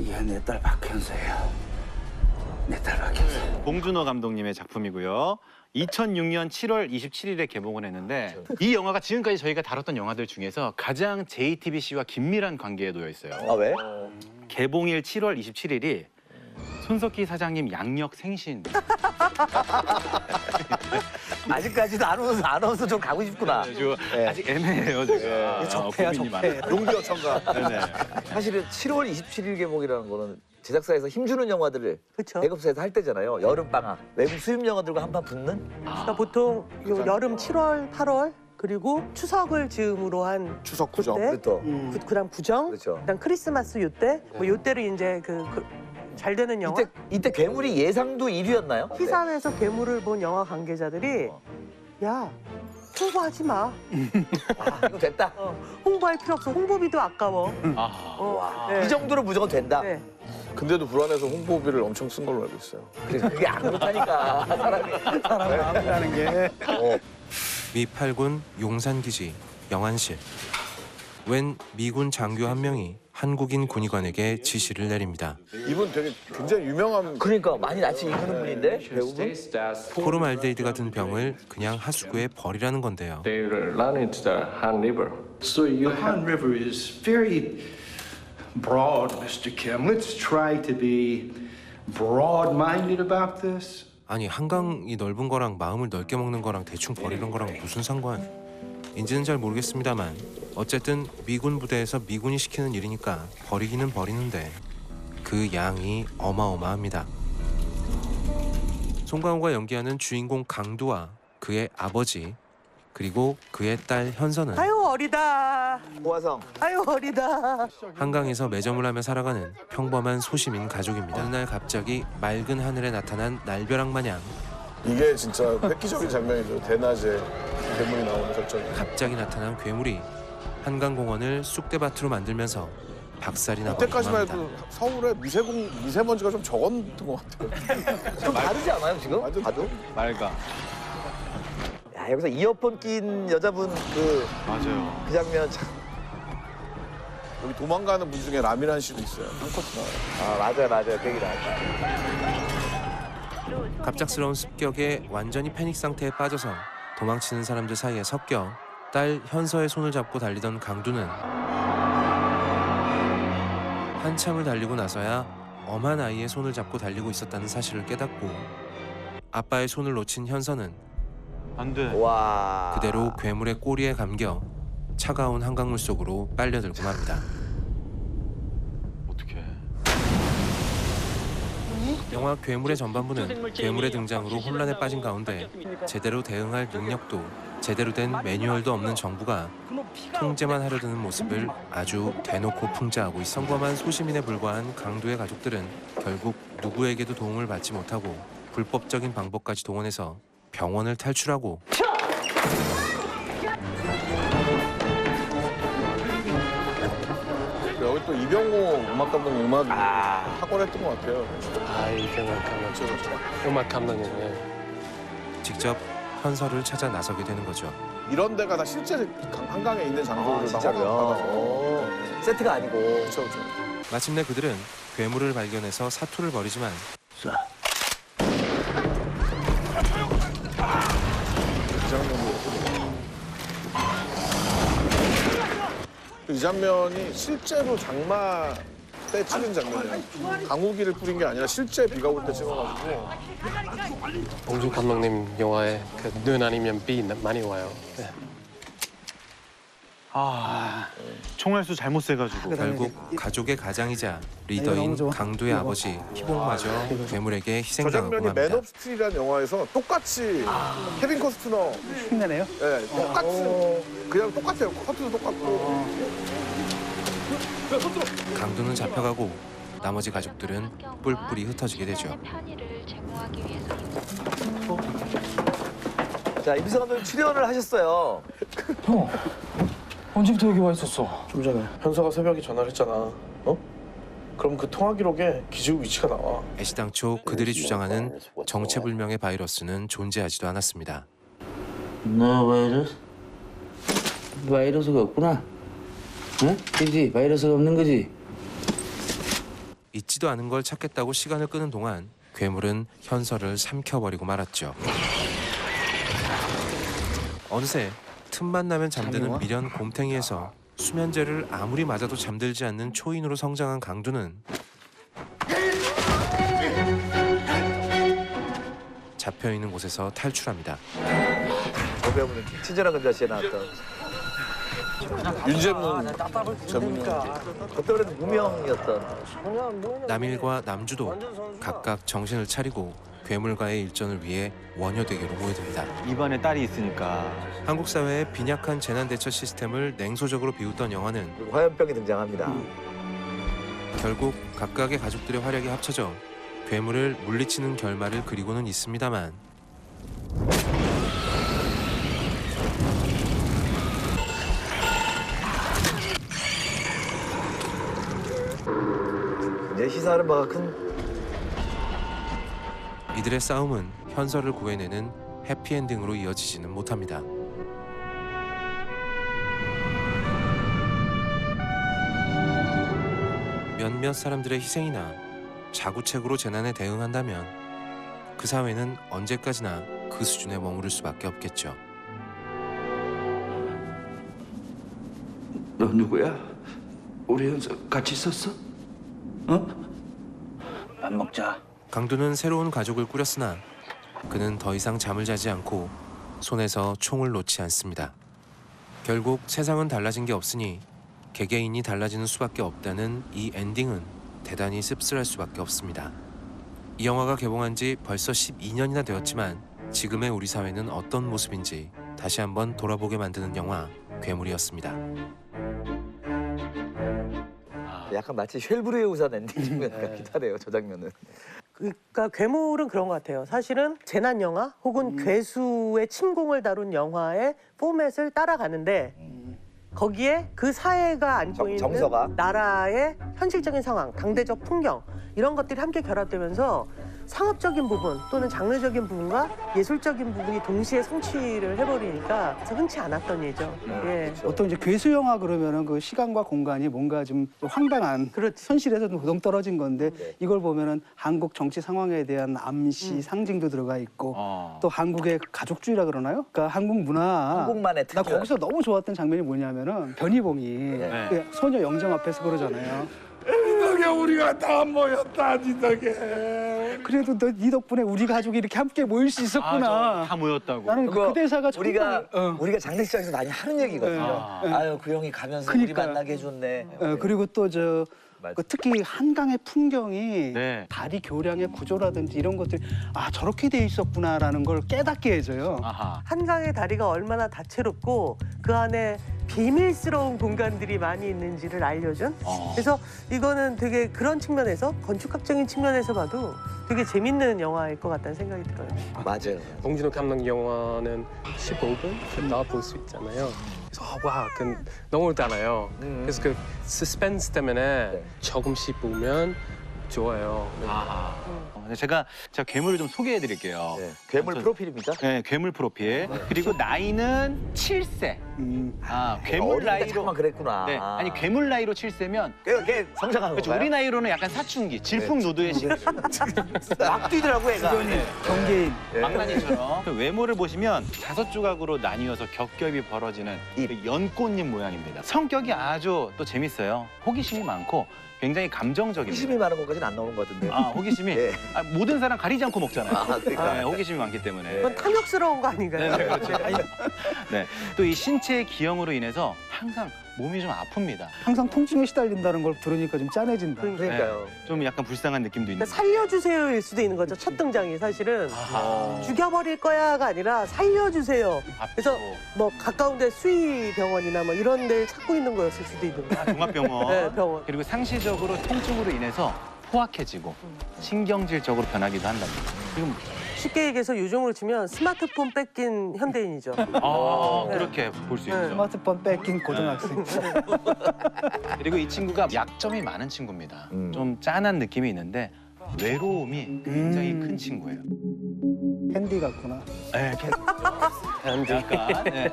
이게 내 딸 박현서예요. 내 딸 박현서. 봉준호 감독님의 작품이고요. 2006년 7월 27일에 개봉을 했는데 이 영화가 지금까지 저희가 다뤘던 영화들 중에서 가장 JTBC와 긴밀한 관계에 놓여 있어요. 아 왜? 개봉일 7월 27일이 손석희 사장님 양력 생신. 아직까지도 아나운서 좀 가고 싶구나. 네. 아직 애매해요, 제가. 적폐야, 고민이 적폐. 많아요. 용비어 청가. 네네. 사실은 7월 27일 개봉이라는 거는 제작사에서 힘주는 영화들을 그렇죠. 배급사에서 할 때잖아요. 여름 방학 외국 수입 영화들과 한판 붙는. 그러니까 보통 요 여름 7월, 8월 그리고 추석을 즈음으로 한 추석 구정. 그때 그렇죠. 그다음 구정, 그렇죠. 그다음 크리스마스 요때 뭐 요때로 이제 잘 되는 영화. 이때 괴물이 예상도 1위였나요? 희산에서 괴물을 본 영화 관계자들이 야 홍보하지 마. 아, 이거 됐다. 홍보할 필요 없어. 홍보비도 아까워. 네. 이 정도로 무조건 된다. 네. 근데도 불안해서 홍보비를 엄청 쓴 걸로 알고 있어요. 그게 안 그렇다니까. 사람이 마음이라는 게. 미 8군 용산기지 영안실. 웬 미군 장교 한 명이 한국인 군의관에게 지시를 내립니다. 이분 되게 굉장히 유명한. 그러니까 많이 낯이 익는 분인데 배우분. 포름알데히드 같은 병을 그냥 하수구에 버리라는 건데요. They run into the Han River. So you Han River is very broad, Mr. Kim. Let's try to be broad-minded about this. 아니 한강이 넓은 거랑 마음을 넓게 먹는 거랑 대충 버리는 거랑 무슨 상관? 인지는 잘 모르겠습니다만 어쨌든 미군 부대에서 미군이 시키는 일이니까 버리기는 버리는데 그 양이 어마어마합니다. 송강호가 연기하는 주인공 강두와 그의 아버지 그리고 그의 딸 현서는 아유 어리다. 호화성. 아유 어리다. 한강에서 매점을 하며 살아가는 평범한 소시민 가족입니다. 어느 날 갑자기 맑은 하늘에 나타난 날벼락 마냥 이게 진짜 획기적인 장면이죠. 대낮에 괴물이 나오는 설정이. 갑자기 나타난 괴물이 한강공원을 쑥대밭으로 만들면서 박살이 나고 그때까지만 합니다. 해도 서울에 미세먼지가 좀 적었던 것 같아요. 좀 다르지 않아요 지금? 완전 봐도? 맑아. 야 여기서 이어폰 낀 여자분 맞아요. 그 장면 참. 여기 도망가는 분 중에 라미란 씨도 있어요. 한 커트 나와요. 아 맞아요 그 얘기 나왔죠. 갑작스러운 습격에 완전히 패닉 상태에 빠져서 도망치는 사람들 사이에 섞여 딸 현서의 손을 잡고 달리던 강두는 한참을 달리고 나서야 엄한 아이의 손을 잡고 달리고 있었다는 사실을 깨닫고 아빠의 손을 놓친 현서는 안 돼. 와. 그대로 괴물의 꼬리에 감겨 차가운 한강물 속으로 빨려들고 맙니다. 어떡해. 영화 괴물의 전반부는 괴물의 등장으로 혼란에 빠진 가운데 제대로 대응할 능력도 제대로 된 매뉴얼도 없는 정부가 통제만 하려 드는 모습을 아주 대놓고 풍자하고 있어 평범한 소시민에 불과한 강두의 가족들은 결국 누구에게도 도움을 받지 못하고 불법적인 방법까지 동원해서 병원을 탈출하고 여기 또 이병호 음악 감독 음악이 탁월했던 것 같아요. 이병헌 감독. 음악 감독님. 직접 현서를 찾아 나서게 되는 거죠. 이런 데가 다 실제 한강에 있는 장소를 다 진짜요? 허가받아서. 세트가 아니고. 그렇죠, 그렇죠. 마침내 그들은 괴물을 발견해서 사투를 벌이지만 이 장면이 실제로 장마 때 찍은 장면이에요. 강우기를 뿌린 게 아니라 실제 비가 올 때 찍어가지고. 봉준 감독님 영화에 그 눈 아니면 비 많이 와요. 네. 총알수 잘못 세가지고. 결국 가족의 가장이자 리더인 강두의 아버지 희봉마저 괴물에게 저 희생당하고 장면이 맙니다. 맨 오브 스틸이라는 영화에서 똑같이 케빈 코스트너 흉내내요? 네, 똑같이 그냥 똑같아요. 커트도 똑같고. 강두는 잡혀가고 나머지 가족들은 뿔뿔이 흩어지게 되죠. 자 임수환 감독님 출연을 하셨어요. 형, 언제부터 여기 와 있었어? 좀 전에 현서가 새벽에 전화를 했잖아. 어? 그럼 그 통화 기록에 기지국 위치가 나와. 애시당초 그들이 주장하는 정체불명의 바이러스는 존재하지도 않았습니다. 너 바이러스? 바이러스가 없구나. 응? 그지? 바이러스가 없는 거지? 잊지도 않은 걸 찾겠다고 시간을 끄는 동안 괴물은 현서를 삼켜버리고 말았죠. 어느새 틈만 나면 잠드는 미련 곰탱이에서 수면제를 아무리 맞아도 잠들지 않는 초인으로 성장한 강두는 잡혀있는 곳에서 탈출합니다. 저 배우는 친절한 금자씨에 나왔던 윤재문 전문용. 그때는 무명이었던 남일과 남주도 각각 정신을 차리고 괴물과의 일전을 위해 원효대교로 모여듭니다. 입안에 딸이 있으니까. 한국 사회의 빈약한 재난 대처 시스템을 냉소적으로 비웃던 영화는 그리고 화염병이 등장합니다. 결국 각각의 가족들의 활약이 합쳐져 괴물을 물리치는 결말을 그리고는 있습니다만 이제 시사하는 바가 큰 이들의 싸움은 현서를 구해내는 해피엔딩으로 이어지지는 못합니다. 몇몇 사람들의 희생이나 자구책으로 재난에 대응한다면 그 사회는 언제까지나 그 수준에 머무를 수밖에 없겠죠. 너 누구야? 우리 현서 같이 있었어? 어? 밥 먹자. 강두는 새로운 가족을 꾸렸으나 그는 더 이상 잠을 자지 않고 손에서 총을 놓지 않습니다. 결국 세상은 달라진 게 없으니 개개인이 달라지는 수밖에 없다는 이 엔딩은 대단히 씁쓸할 수밖에 없습니다. 이 영화가 개봉한 지 벌써 12년이나 되었지만 지금의 우리 사회는 어떤 모습인지 다시 한번 돌아보게 만드는 영화 괴물이었습니다. 약간 마치 쉘브르의 우산 엔딩 장면 같기도 하네요. 저 장면은. 그러니까 괴물은 그런 것 같아요. 사실은 재난 영화 혹은 괴수의 침공을 다룬 영화의 포맷을 따라가는데 거기에 그 사회가 안고 있는 정서가? 나라의 현실적인 상황, 당대적 풍경 이런 것들이 함께 결합되면서 상업적인 부분 또는 장르적인 부분과 예술적인 부분이 동시에 성취를 해버리니까 흔치 않았던 예죠. 예. 보통 이제 괴수 영화 그러면은 그 시간과 공간이 뭔가 좀 황당한 현실에서 좀 동떨어진 건데 이걸 보면은 한국 정치 상황에 대한 암시 상징도 들어가 있고 또 한국의 가족주의라 그러나요? 그러니까 한국 문화. 한국만의 나 특별. 거기서 너무 좋았던 장면이 뭐냐면은 변희봉이 그 소녀 영정 앞에서 그러잖아요. 덕에 우리가 다 모였다, 니 덕에. 그래도 네 덕분에 우리 가족이 이렇게 함께 모일 수 있었구나. 다 모였다고. 나는 그 대사가 우리가 정말 우리가 장례식장에서 많이 하는 얘기거든요. 아유 그 형이 가면서 우리 그러니까요. 만나게 해줬네. 그리고 또 저 맞아. 특히 한강의 풍경이 네. 다리 교량의 구조라든지 이런 것들이 아 저렇게 돼 있었구나라는 걸 깨닫게 해줘요. 아하. 한강의 다리가 얼마나 다채롭고 그 안에 비밀스러운 공간들이 많이 있는지를 알려준 그래서 이거는 되게 그런 측면에서 건축학적인 측면에서 봐도 되게 재밌는 영화일 것 같다는 생각이 들어요. 맞아요. 봉준호 감독 영화는 15분 다 볼 수 있잖아요. 그래서 와, 그 너무 달아요. 그래서 그 서스펜스 때문에 조금씩 보면 좋아요. 아하. 제가 괴물을 좀 소개해드릴게요. 네. 괴물 프로필입니까? 네, 괴물 프로필. 그리고 나이는 7세. 아, 괴물 어릴 때 나이로. 잠깐만 그랬구나. 네, 아니 괴물 나이로 7세면 걔 성장한 그렇죠. 건가요? 우리 나이로는 약간 사춘기, 질풍노도의 시기. 막 뛰더라고 애가. 경계인. 망나니처럼. 그 외모를 보시면 5조각으로 나뉘어서 겹겹이 벌어지는 그 연꽃잎 모양입니다. 성격이 아주 또 재밌어요. 호기심이 많고 굉장히 감정적입니다. 호기심이 많은 것까지는 안 나오는 것 같은데. 아, 호기심이 네. 모든 사람 가리지 않고 먹잖아요. 아, 그러니까. 네, 호기심이 많기 때문에. 그건 탐욕스러운 거 아닌가요? 네, 그렇죠. 네, 또 이 신체의 기형으로 인해서 항상 몸이 좀 아픕니다. 항상 통증에 시달린다는 걸 들으니까 좀 짠해진다. 그러니까요. 좀 약간 불쌍한 느낌도 있는. 그러니까 살려주세요일 수도 있는 거죠. 첫 등장이 사실은 죽여버릴 거야가 아니라 살려주세요. 그래서 뭐 가까운데 수의병원이나 뭐 이런 데를 찾고 있는 거였을 수도 있는 거예요. 종합병원. 네, 병원. 그리고 상시적으로 통증으로 인해서 포악해지고 신경질적으로 변하기도 한답니다. 지금 쉽게 얘기해서 요즘으로 치면 스마트폰 뺏긴 현대인이죠. 그렇게 볼 수 있죠. 스마트폰 뺏긴 고등학생. 그리고 이 친구가 약점이 많은 친구입니다. 좀 짠한 느낌이 있는데 외로움이 굉장히 큰 친구예요. 캔디 같구나. 네, 약간. 네.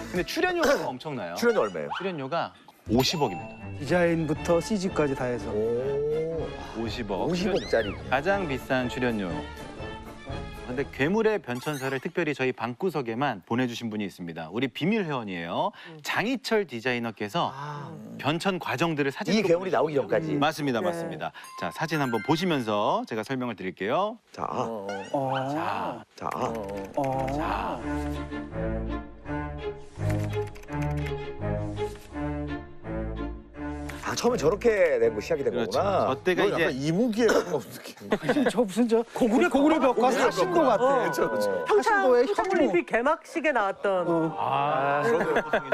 근데 출연료가 엄청나요. 출연료 얼마예요? 출연료가 50억입니다. 디자인부터 CG까지 다 해서. 오. 50억. 50억짜리. 가장 비싼 출연료. 근데 괴물의 변천사를 특별히 저희 방구석에만 보내주신 분이 있습니다. 우리 비밀 회원이에요. 장희철 디자이너께서 변천 과정들을 사진으로 이 괴물이 나오기 전까지. 맞습니다, 네. 맞습니다. 자, 사진 한번 보시면서 제가 설명을 드릴게요. 자, 자, 자, 자. 아 처음에 저렇게 된 거 시작이 된 그렇죠. 거구나. 저 때가 이건 약간 이제 이무기의 가까운 느낌. 저 무슨 저 고구려 벽과 사신도 같아. 그렇죠, 그렇죠. 사신도의 현무. 평창올림픽 개막식에 나왔던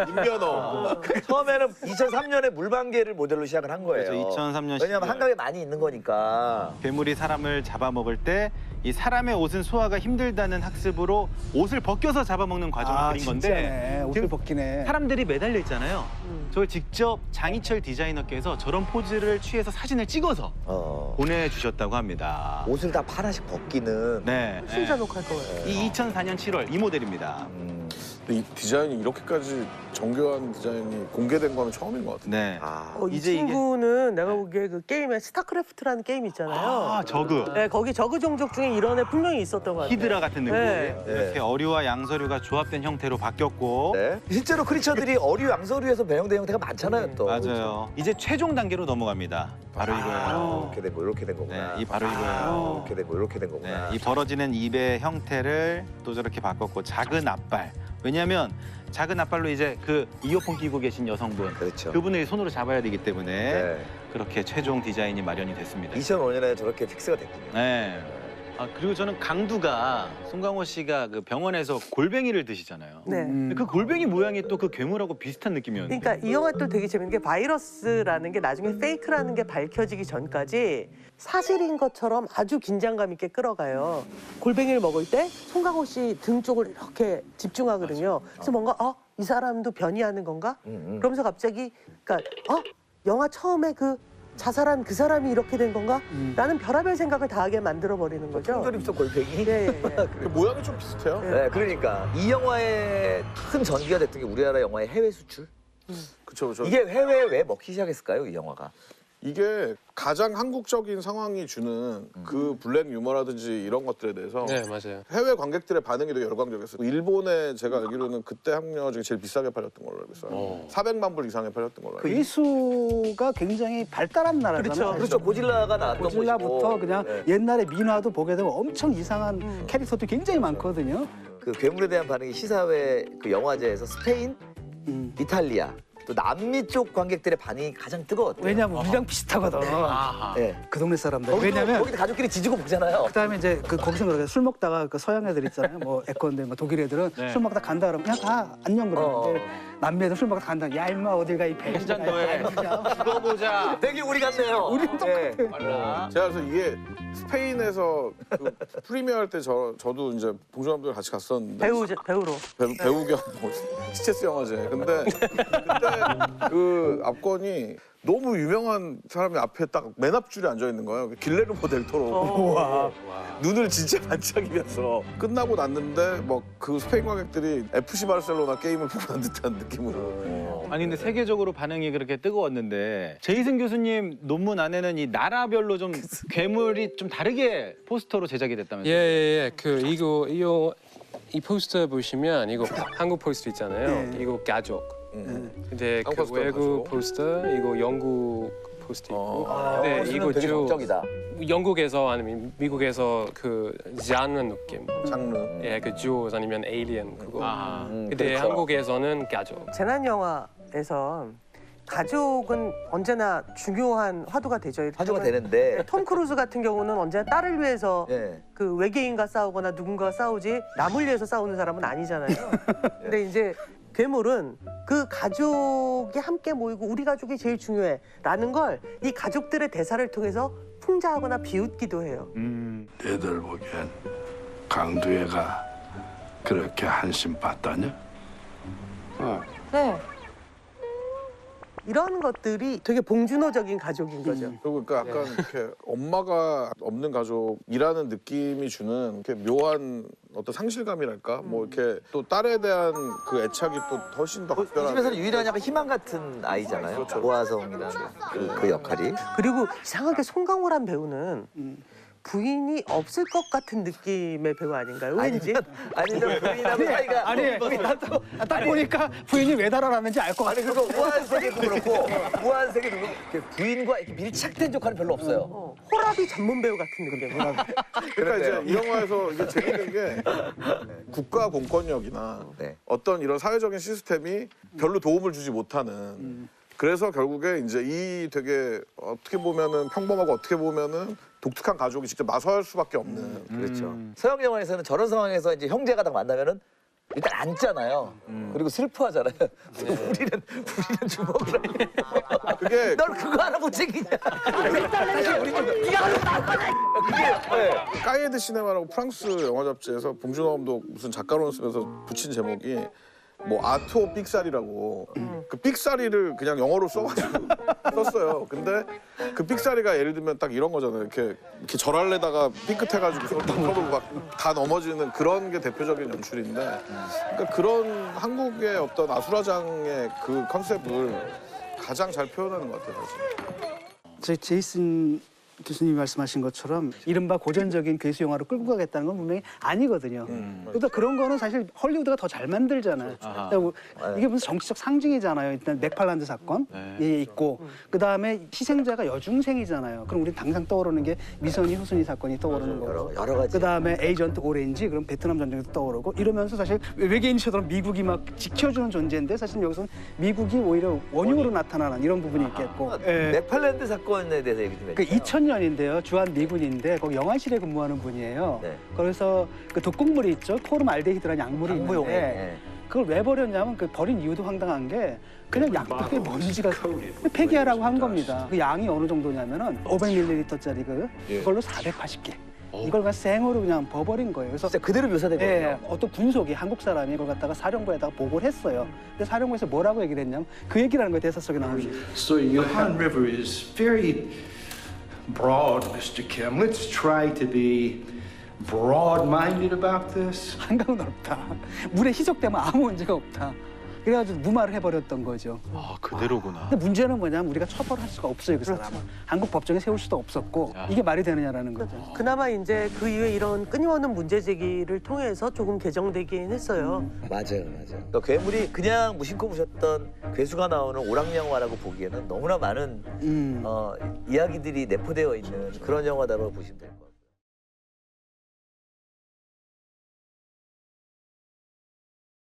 임변호. 처음에는 2003년에 물방개를 모델로 시작을 한 거예요. 그렇죠. 2003년 왜냐면 12월. 한강에 많이 있는 거니까. 괴물이 사람을 잡아먹을 때 이 사람의 옷은 소화가 힘들다는 학습으로 옷을 벗겨서 잡아먹는 과정을 그린 건데 진짜네. 옷을 지금 벗기네. 사람들이 매달려 있잖아요. 저걸 직접 장희철 디자이너께서 저런 포즈를 취해서 사진을 찍어서 보내주셨다고 합니다. 옷을 다 하나씩 벗기는. 네. 진짜 녹할 거예요. 이 2004년 7월 이 모델입니다. 근데 이 디자인이 이렇게까지 정교한 디자인이 공개된 거는 처음인 것 같아요. 네. 이 이제 이게- 친구는 내가 보기에 그 게임에 스타크래프트라는 게임 있잖아요. 아, 저그. 네, 거기 저그 종족 중에 이런 애 분명히 있었던 것 같아요. 히드라 같은 느낌. 네. 이렇게 어류와 양서류가 조합된 형태로 바뀌었고 네. 실제로 크리처들이 어류, 양서류에서 배영된 형태가 많잖아요, 또. 맞아요. 이제 최종 단계로 넘어갑니다. 바로 이거예요. 이렇게 된 거, 이렇게 된 거구나. 네, 이 바로 이거예요. 이렇게 된 거, 이렇게 된 거구나. 네, 이 벌어지는 입의 형태를 또 저렇게 바꿨고 작은 앞발. 왜냐하면 작은 앞발로 이제 그 이어폰 끼고 계신 여성분 그렇죠. 그분을 손으로 잡아야 되기 때문에 네. 그렇게 최종 디자인이 마련이 됐습니다. 2005년에 저렇게 픽스가 됐군요. 네. 아, 그리고 저는 강두가 송강호 씨가 그 병원에서 골뱅이를 드시잖아요. 네. 근데 그 골뱅이 모양이 또 그 괴물하고 비슷한 느낌이었는데. 그러니까 이 영화 또 되게 재밌는 게 바이러스라는 게 나중에 페이크라는 게 밝혀지기 전까지 사실인 것처럼 아주 긴장감 있게 끌어가요. 골뱅이를 먹을 때 송강호 씨 등 쪽을 이렇게 집중하거든요. 그래서 뭔가 이 사람도 변이하는 건가? 그러면서 갑자기 그러니까 영화 처음에 그 자살한 그 사람이 이렇게 된 건가? 라는 별의별 생각을 다 하게 만들어버리는 거죠. 통조림속 골뱅이? 예, 예, 예. 그 모양이 좀 비슷해요. 네, 그러니까 이 영화의 큰 전기가 됐던 게 우리나라 영화의 해외 수출? 그렇죠, 그렇죠. 이게 해외에 왜 먹히기 시작했을까요, 이 영화가? 이게 가장 한국적인 상황이 주는 그 블랙 유머라든지 이런 것들에 대해서 네, 맞아요. 해외 관객들의 반응이 되게 열광적이었어요. 일본에 제가 알기로는 그때 학녀 중에 제일 비싸게 팔렸던 걸로 알고 있어요. 400만 불 이상에 팔렸던 걸로 알고 있어요. 미수가 굉장히 발달한 나라잖아요. 그렇죠. 고질라가 나왔던 고질라부터 곳이고. 그냥 네. 옛날에 민화도 보게 되면 엄청 이상한 캐릭터도 굉장히 많거든요. 그 괴물에 대한 반응이 시사회 그 영화제에서 스페인, 이탈리아, 또 남미 쪽 관객들의 반응이 가장 뜨거웠대요. 왜냐면 우리랑 비슷하거든. 네. 그 동네 사람들. 거기도, 왜냐면 거기도 가족끼리 지지고 보잖아요. 그다음에 이제 그 거기서 그렇게 술 먹다가 그 서양 애들 있잖아요. 뭐 에컨들, 뭐 독일 애들은 네. 술 먹다 간다 그러면 그냥 가 안녕 그러는데 남미 애들 술 먹다 간다. 야 임마 어딜 가 이 배. 한잔 더해. 죽어보자. 되게 우리 같네요. 우리랑 네. 몰라. 제가 그래서 이게 스페인에서 그 프리미어 할 때 저도 이제 봉준남들 같이 갔었는데 배우로. 배우 겸 스체스 영화제. 근데 그때 그 앞권이 너무 유명한 사람이 앞에 딱 맨 앞줄에 앉아 있는 거예요. 길레르모 델 토로. 눈을 진짜 반짝이면서 끝나고 났는데 뭐 그 스페인 관객들이 FC 바르셀로나 게임을 보고 난 듯한 느낌으로. 아니 근데 세계적으로 반응이 그렇게 뜨거웠는데 제이슨 교수님 논문 안에는 이 나라별로 좀 괴물이 좀 다르게 포스터로 제작이 됐다면서요? 예. 이 포스터 보시면 이거 한국 포스터 있잖아요. 이거 가족. 근데 한국 그 포스터 외국 가족. 포스터 이거 영국 포스터 있고. 근데 이거 되게 좀 정적이다. 영국에서 아니면 미국에서 그 장르 느낌. 장르. 예, 그 주오스 아니면 에일리언 그거. 아, 근데 그렇죠. 한국에서는 가족. 재난 영화에서 가족은 언제나 중요한 화두가 되죠. 화두가 되는데. 톰 크루즈 같은 경우는 언제나 딸을 위해서 네. 그 외계인과 싸우거나 누군가와 싸우지 남을 위해서 싸우는 사람은 아니잖아요. 근데 이제 괴물은 그 가족이 함께 모이고 우리 가족이 제일 중요해라는 걸 이 가족들의 대사를 통해서 풍자하거나 비웃기도 해요. 애들 보기엔 강두애가 그렇게 한심 봤다냐? 네. 이런 것들이 되게 봉준호적인 가족인 거죠. 그리고 그러니까 약간 이렇게 엄마가 없는 가족이라는 느낌이 주는 이렇게 묘한 어떤 상실감이랄까? 뭐 이렇게 또 딸에 대한 그 애착이 또 훨씬 더 이 각별하게. 집에서는 유일한 약간 희망 같은 아이잖아요. 보아성이라는 그 역할이. 그리고 이상하게 송강호란 배우는 부인이 없을 것 같은 느낌의 배우 아닌가요? 왠지? 아니면 부인하고 사이가 아니, 딱 보니까 부인이 왜 달아났는지 알 것 같아. 아니 그거 무한세계도 그렇고 무한세계도 그렇고 부인과 이렇게 밀착된 역할은 별로 없어요. 호라비 전문 배우 같은 느낌. 그러니까 이제 이 영화에서 이게 재밌는 게 국가 공권력이나 네. 어떤 이런 사회적인 시스템이 별로 도움을 주지 못하는 그래서 결국에 이제 이 되게 어떻게 보면은 평범하고 어떻게 보면은 독특한 가족이 직접 나설 수밖에 없는 그렇죠. 서양 영화에서는 저런 상황에서 이제 형제가 딱 만나면은 일단 앉잖아요. 그리고 슬퍼하잖아요. 우리는 주먹을 그게 널 그거 하나 못 챙기냐. 사실 우리는 네가 하는 거나 그게 네. 까이에드 시네마라고 프랑스 영화 잡지에서 봉준호 감독 무슨 작가론 쓰면서 붙인 제목이 뭐 아트 오 삑사리라고 그 삑사리를 그냥 영어로 써가지고 썼어요. 근데 그 삑사리가 예를 들면 딱 이런 거잖아요. 이렇게 절할래다가 삐끗해가지고 서로 막 다 넘어지는 그런 게 대표적인 연출인데 그러니까 그런 한국의 어떤 아수라장의 그 컨셉을 가장 잘 표현하는 것 같아요. 사실. 저희 제이슨 교수님이 말씀하신 것처럼 이른바 고전적인 괴수 영화로 끌고 가겠다는 건 분명히 아니거든요. 그러니까 그런 거는 사실 헐리우드가 더 잘 만들잖아요. 그리고 이게 무슨 정치적 상징이잖아요. 일단 맥팔란드 사건 예 있고 그다음에 희생자가 여중생이잖아요. 그럼 우리 당장 떠오르는 게 미선이 후순위 사건이 떠오르는 거고 여러 가지. 그다음에 에이전트 오렌지 그럼 베트남 전쟁도 떠오르고 이러면서 사실 외계인처럼 미국이 막 지켜주는 존재인데 사실 여기서는 미국이 오히려 원흉으로 나타나는 이런 부분이 있겠고 예. 네팔랜드 사건에 대해서 얘기 좀 그 해주세요. 2000년인데요. 주한 미군인데 거기 영안실에 근무하는 분이에요. 네. 그래서 그 독극물이 있죠. 포름 알데히드라는 약물이 악무용. 있는데 네. 그걸 왜 버렸냐면 그 버린 이유도 황당한 게 그냥 약속에 먼지가 폐기하라고 한 겁니다. 그 양이 어느 정도냐면은 500ml짜리 그걸로 480개. 이걸 그냥 생으로 그냥 버버린 거예요. 그래서 진짜 그대로 묘사된 예, 거예요. 어떤 군속이 한국 사람이 이걸 갖다가 사령부에다가 보고를 했어요. 근데 사령부에서 뭐라고 얘기를 했냐면 그 얘기를 하는 거예요. 대사 속에 나오는. So Johan River is very broad, Mr. Kim. Let's try to be broad-minded about this. 한강은 넓다. 물에 희석되면 아무 문제가 없다. 그래가지고 무마를 해버렸던 거죠. 아, 그대로구나. 근데 문제는 뭐냐면 우리가 처벌할 수가 없어요, 그 사람은. 한국 법정에 세울 수도 없었고 이게 말이 되느냐라는 거죠. 그나마 이제 그 이후에 이런 끊임없는 문제 제기를 통해서 조금 개정되긴 했어요. 맞아요. 그러니까 괴물이 그냥 무심코 보셨던 괴수가 나오는 오락 영화라고 보기에는 너무나 많은 이야기들이 내포되어 있는 그런 영화다라고 보시면 될 거예요.